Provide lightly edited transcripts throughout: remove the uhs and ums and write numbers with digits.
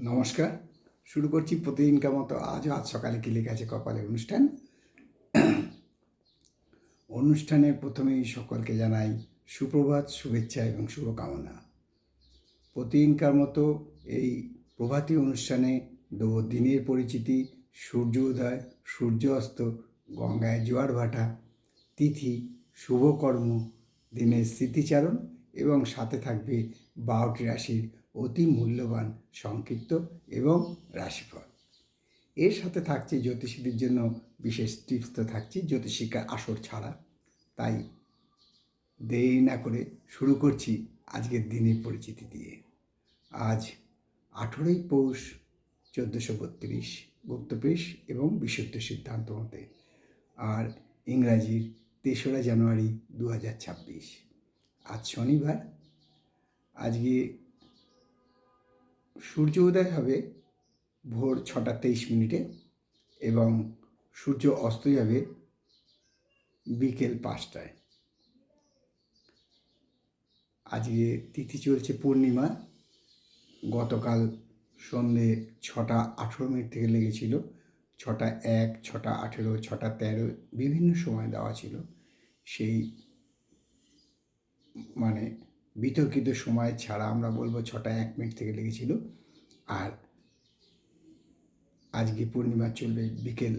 নমস্কার। শুরু করছি প্রতিদিনকার মতো আজ সকালে কি লেখা আছে কপালে অনুষ্ঠানের প্রথমেই সকলকে জানাই সুপ্রভাত, শুভেচ্ছা এবং শুভকামনা। প্রতিদিনকার মতো এই প্রভাতী অনুষ্ঠানে দেব দিনের পরিচিতি, সূর্য উদয়, সূর্য অস্ত, গঙ্গায় জোয়ার ভাটা, তিথি, শুভকর্ম, দিনের স্মৃতিচারণ এবং সাথে থাকবে 12টি রাশির অতি মূল্যবান সংক্ষিপ্ত এবং রাশিফল। এর সাথে থাকছে জ্যোতিষীদের জন্য বিশেষ টিপস তো থাকছে জ্যোতিষিকার আসর ছাড়া। তাই দেরি না করে শুরু করছি আজকের দিনের পরিচিতি দিয়ে। আজ 18ই পৌষ 1432 গুপ্তপ্রেস এবং বিশুদ্ধ সিদ্ধান্ত মতে, আর ইংরাজির 3রা জানুয়ারি 2026। আজ শনিবার। আজকে সূর্য উদয় হবে ভোর 6টা 23 এবং সূর্য অস্ত যাবে বিকেল 5টায়। আজকে তিথি চলছে পূর্ণিমা। গতকাল সন্ধে 6টা 18 থেকে লেগেছিল। 6টা 1, 6টা 18, 6টা 13 বিভিন্ন সময় দেওয়া ছিল। সেই বিতর্কিত সময় ছাড়া আমরা বলবো 6টা 1 থেকে লেগেছিল। আর আজকে পূর্ণিমা চলবে বিকেল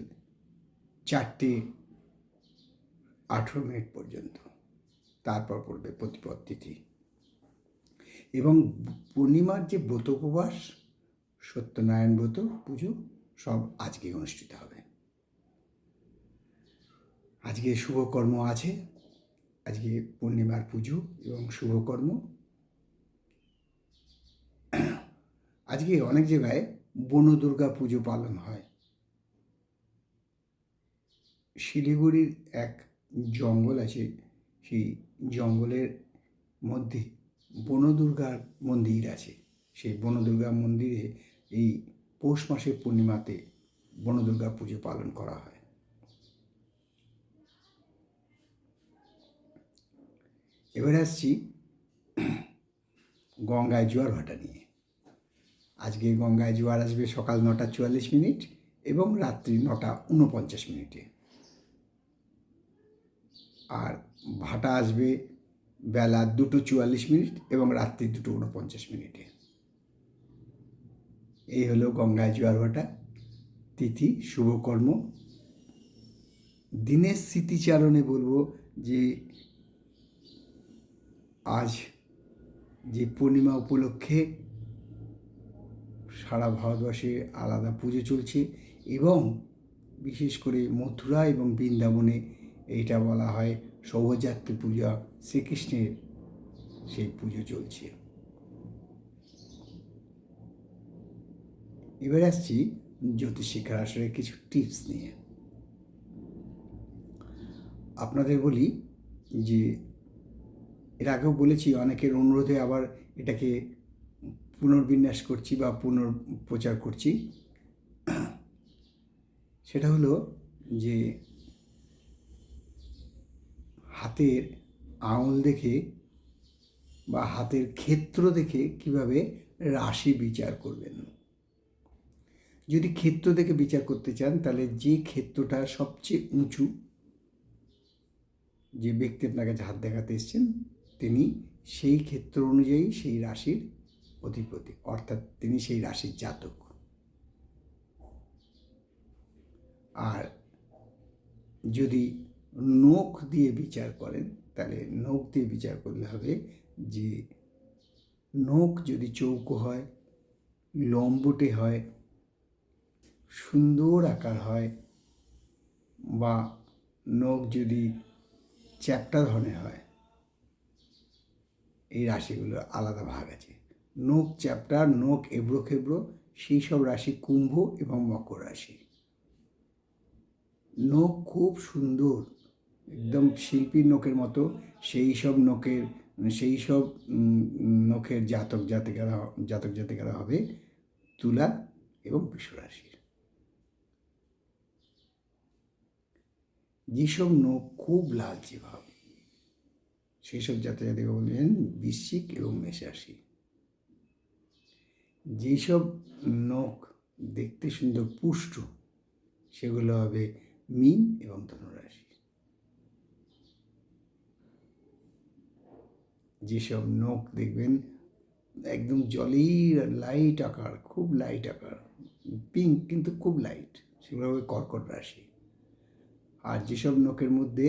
4টে 18 পর্যন্ত। তারপর পড়বে প্রতিপদ তিথি এবং পূর্ণিমার যে ব্রত উপবাস, সত্যনারায়ণ ব্রত, পুজো সব আজকে অনুষ্ঠিত হবে। আজকে শুভকর্ম আছে। আজকে পূর্ণিমার পুজো এবং শুভকর্ম। আজকে অনেক জায়গায় বনদুর্গা পুজো পালন হয়। শিলিগুড়ির এক জঙ্গল আছে, সেই জঙ্গলের মধ্যে বনদুর্গার মন্দির আছে। সেই বনদুর্গা মন্দিরে এই পৌষ মাসের পূর্ণিমাতে বনদুর্গা পুজো পালন করা হয়। এবারে আসছি গঙ্গায় জোয়ার ভাটা নিয়ে। আজকে গঙ্গায় জোয়ার আসবে সকাল 9টা 44 এবং রাত্রি 9টা 49। আর ভাটা আসবে বেলা 2টো 44 এবং রাত্রি 2টো 49। এই হলো গঙ্গায় জোয়ার ভাটা। তিথি শুভকর্ম। দিনের স্মৃতিচারণে বলবো যে আজ যে পূর্ণিমা উপলক্ষে সারা ভারতবর্ষে আলাদা পুজো চলছে এবং বিশেষ করে মথুরা এবং বৃন্দাবনে এইটা বলা হয় শোভাযাত্রী পূজা, শ্রীকৃষ্ণের সেই পুজো চলছে। এবার আসছি জ্যোতিষিক্ষার আসলে কিছু টিপস নিয়ে। আপনাদের বলি যে এর আগেও বলেছি, অনেকের অনুরোধে আবার এটাকে পুনর্বিন্যাস করছি বা পুনঃপ্রচার করছি। সেটা হলো যে হাতের আঙুল দেখে বা হাতের ক্ষেত্র দেখে কিভাবে রাশি বিচার করবেন। যদি ক্ষেত্র দেখে বিচার করতে চান তাহলে যে ক্ষেত্রটা সবচেয়ে উঁচু, যে ব্যক্তি আপনার কাছে হাত দেখাতে এসছেন তিনি সেই ক্ষেত্র অনুযায়ী সেই রাশির অধিপতি, অর্থাৎ তিনি সেই রাশির জাতক। আর যদি নখ দিয়ে বিচার করেন তাহলে নখ দিয়ে বিচার করলে হবে যে নখ যদি চৌকো হয়, লম্বটে হয়, সুন্দর আকার হয়, বা নখ যদি চ্যাপ্টা ধরনের হয়। এই রাশিগুলোর আলাদা ভাগ আছে। নখ চ্যাপ্টা, নখ এবড়ো খেবড়ো, সেই সব রাশি কুম্ভ এবং মকর রাশি। নখ খুব সুন্দর, একদম শিল্পীর নখের মতো, সেই সব নখের জাতক জাতিকারা হবে তুলা এবং বৃষ রাশির। যেসব নখ খুব লালচে ভাব সেই সব জাতিকা বলবেন বৃশ্চিক এবং মেষ রাশি। যেসব নখ দেখতে সুন্দর পুষ্ট সেগুলো হবে মীন এবং ধনুরাশি। যেসব নখ দেখবেন একদম জলের লাইট আকার, খুব লাইট আকার, পিঙ্ক কিন্তু খুব লাইট, সেগুলো হবে কর্কট রাশি। আর যেসব নখের মধ্যে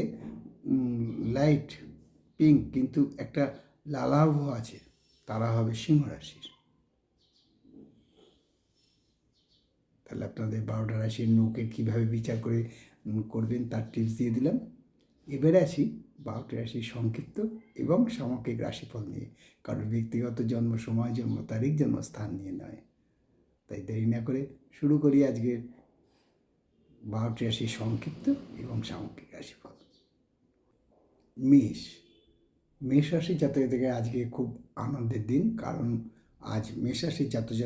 লাইট পিঙ্ক কিন্তু একটা লালাভ আছে, তারা হবে সিংহ রাশির। তাহলে আপনাদের 12টা রাশির নখের কীভাবে বিচার করবেন তার টিপস দিয়ে দিলাম। এবারে আসি 12টি রাশির সংক্ষিপ্ত এবং সামগ্রিক রাশিফল নিয়ে, কারোর ব্যক্তিগত জন্ম সময়, জন্ম তারিখ, জন্মস্থান নিয়ে নয়। তাই দেরি না করে শুরু করি আজকের 12টি রাশির সংক্ষিপ্ত এবং সামগ্রিক রাশিফল। মেষ রাশির জাতক জাতিকারা আজকে খুব আনন্দের দিন, কারণ আজ মেষ রাশির জাতক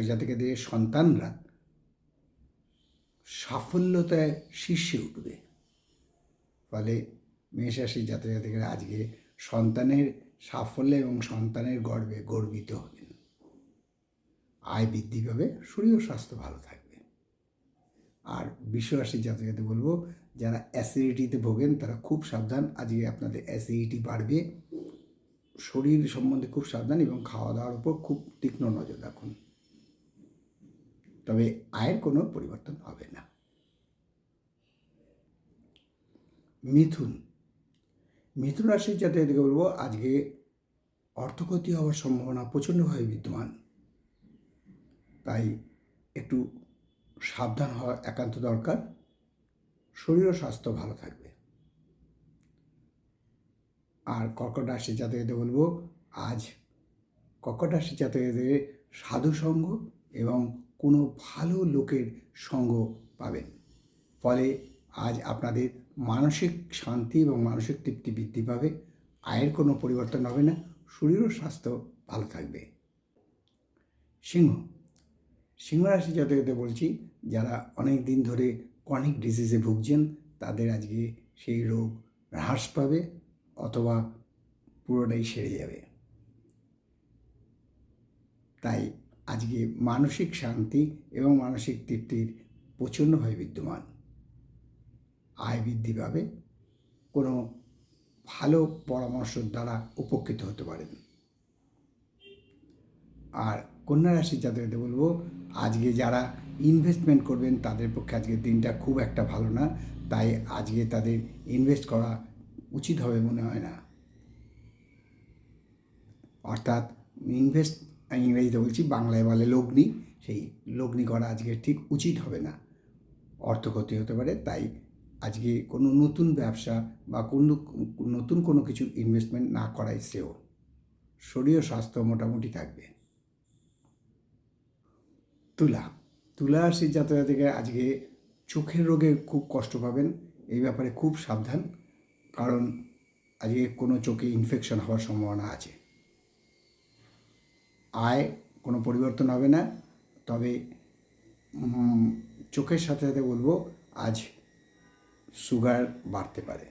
জাতিকাদের সন্তানরা সাফল্যতায় শীর্ষে উঠবে। ফলে মেষ রাশির জাতক জাতিকারা আজকে সন্তানের সাফল্য এবং সন্তানের গর্বে গর্বিত হবেন। আয় বৃদ্ধি পাবে, শরীর ও স্বাস্থ্য ভালো থাকবে। আর বৃষ রাশির জাতক জাতিকাদের বলবো, যারা অ্যাসিডিটিতে ভোগেন তারা খুব সাবধান। আজকে আপনাদের অ্যাসিডিটি বাড়বে, শরীর সম্বন্ধে খুব সাবধান এবং খাওয়া দাওয়ার উপর খুব তীক্ষ্ণ নজর রাখুন। তবে আয়ের কোনো পরিবর্তন হবে না। মিথুন রাশির জাতকদেরকে বলবো, আজকে অর্থক্ষতি হওয়ার সম্ভাবনা প্রচণ্ডভাবে বিদ্যমান, তাই একটু সাবধান হওয়া একান্ত দরকার। শরীর ও স্বাস্থ্য ভালো থাকবে। আর কর্কট রাশির জাতকদের বলবো, আজ কর্কট রাশির জাতকদের সাধু সঙ্গ এবং কোনো ভালো লোকের সঙ্গ পাবেন। ফলে আজ আপনাদের মানসিক শান্তি এবং মানসিক তৃপ্তি বৃদ্ধি পাবে। আয়ের কোনো পরিবর্তন হবে না, শরীর ও স্বাস্থ্য ভালো থাকবে। সিংহ রাশি জাতকদের বলছি, যারা অনেক দিন ধরে ক্রনিক ডিজিজে ভুগছেন তাদের আজকে সেই রোগ হ্রাস পাবে অথবা পুরোটাই সেরে যাবে। তাই আজকে মানসিক শান্তি এবং মানসিক তৃপ্তির প্রচণ্ডভাবে বিদ্যমান। আয় বৃদ্ধি পাবে, কোনো ভালো পরামর্শের দ্বারা উপকৃত হতে পারেন। আর কন্যা রাশির জাতকদের বলবো, আজকে যারা ইনভেস্টমেন্ট করবেন তাদের পক্ষে আজকের দিনটা খুব একটা ভালো না, তাই আজকে তাদের ইনভেস্ট করা উচিত হবে মনে হয় না। অর্থাৎ ইনভেস্ট, ইংরেজিতে বলছি, বাংলায় বলে লগ্নি, সেই লগ্নি করা আজকে ঠিক উচিত হবে না, অর্থক্ষতি হতে পারে। তাই আজকে কোনো নতুন ব্যবসা বা নতুন কোনো কিছু ইনভেস্টমেন্ট না করাই শ্রেয়। শরীর ও স্বাস্থ্য মোটামুটি থাকবে। তুলা রাশির জাতক জাতিকারা আজকে চোখের রোগে খুব কষ্ট পাবেন, এই ব্যাপারে খুব সাবধান, কারণ আজকে কোনো চোখে ইনফেকশন হওয়ার সম্ভাবনা আছে। আয় কোনো পরিবর্তন হবে না, তবে চোখের সাথে সাথে বলবো আজ সুগার বাড়তে পারে।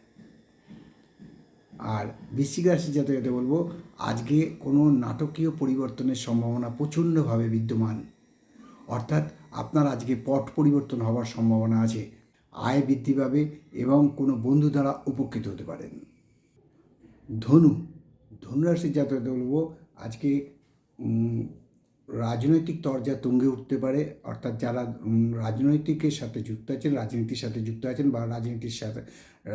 আর বৃশ্চিক রাশির জাতকদের বলবো, আজকে কোনো নাটকীয় পরিবর্তনের সম্ভাবনা প্রচণ্ডভাবে বিদ্যমান, অর্থাৎ আপনার আজকে পট পরিবর্তন হওয়ার সম্ভাবনা আছে। আয় বৃদ্ধি পাবে এবং কোনো বন্ধু দ্বারা উপকৃত হতে পারেন। ধনুরাশির জাতকদের বলবো, আজকে রাজনৈতিক তরজা তুঙ্গে উঠতে পারে, অর্থাৎ যারা রাজনৈতিকের সাথে যুক্ত আছেন, রাজনীতির সাথে যুক্ত আছেন বা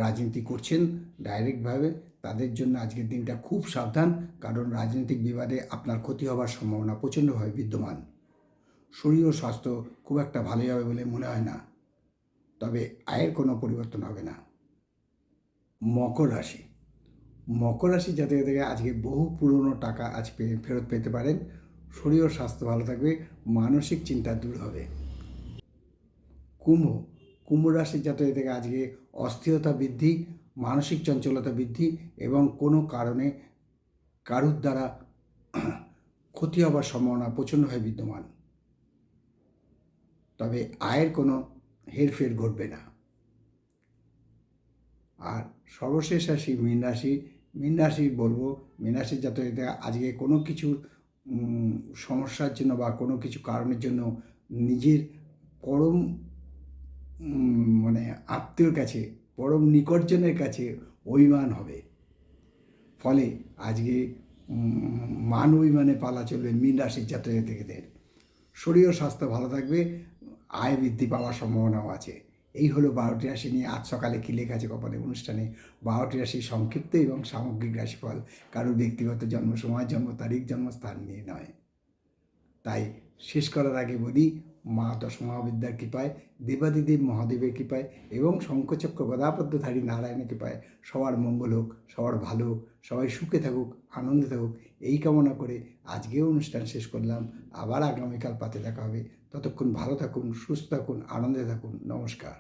রাজনীতি করছেন ডাইরেক্টভাবে, তাদের জন্য আজকের দিনটা খুব সাবধান, কারণ রাজনৈতিক বিবাদে আপনার ক্ষতি হওয়ার সম্ভাবনা প্রচণ্ডভাবে বিদ্যমান। শরীর ও স্বাস্থ্য খুব একটা ভালোই হবে বলে মনে হয় না, তবে আয়ের কোনো পরিবর্তন হবে না। মকর রাশি জাতকদের আজকে বহু পুরনো টাকা আজ ফেরত পেতে পারেন। শরীর ও স্বাস্থ্য ভালো থাকবে, মানসিক চিন্তা দূর হবে। কুম্ভ রাশির জাতকদের আজকে অস্থিরতা বৃদ্ধি, মানসিক চঞ্চলতা বৃদ্ধি এবং কোনো কারণে কারুর দ্বারা ক্ষতি হওয়ার সম্ভাবনা প্রচণ্ডভাবে বিদ্যমান, তবে আয়ের কোনো হেরফের ঘটবে না। আর সর্বশেষ রাশি মীন রাশি বলবো, মীন রাশির জাতকদের আজকে কোনো কিছুর সমস্যার জন্য বা কোনো কিছু কারণের জন্য নিজের পরম মানে আত্মীয়র কাছে, পরম নিকটজনের কাছে অভিমান হবে। ফলে আজকে মান অভিমানে পালা চলবে মীন রাশির জাতক জাতিকাদের। শরীর ও স্বাস্থ্য ভালো থাকবে, আয় বৃদ্ধি পাওয়ার সম্ভাবনাও আছে। এই হলো 12টি রাশি নিয়ে আজ সকালে কী লেখা আছে কপালে অনুষ্ঠানে 12টি রাশির সংক্ষিপ্ত এবং সামগ্রিক রাশিফল, কারোর ব্যক্তিগত জন্ম সময়, জন্ম তারিখ, জন্মস্থান নিয়ে নয়। তাই শেষ করার আগে বলি, মা দশমহাবিদ্যার কৃপায়, দেবাদিদেব মহাদেবের কৃপায় এবং শঙ্খচক্র গদাপদ্মধারী নারায়ণের কৃপায় সবার মঙ্গল হোক, সবার ভালো হোক, সবাই সুখে থাকুক, আনন্দে থাকুক, এই কামনা করে আজকেও অনুষ্ঠান শেষ করলাম। আবার আগামীকাল পাতে দেখা হবে। ততক্ষণ ভালো থাকুন, সুস্থ থাকুন, আনন্দে থাকুন। নমস্কার।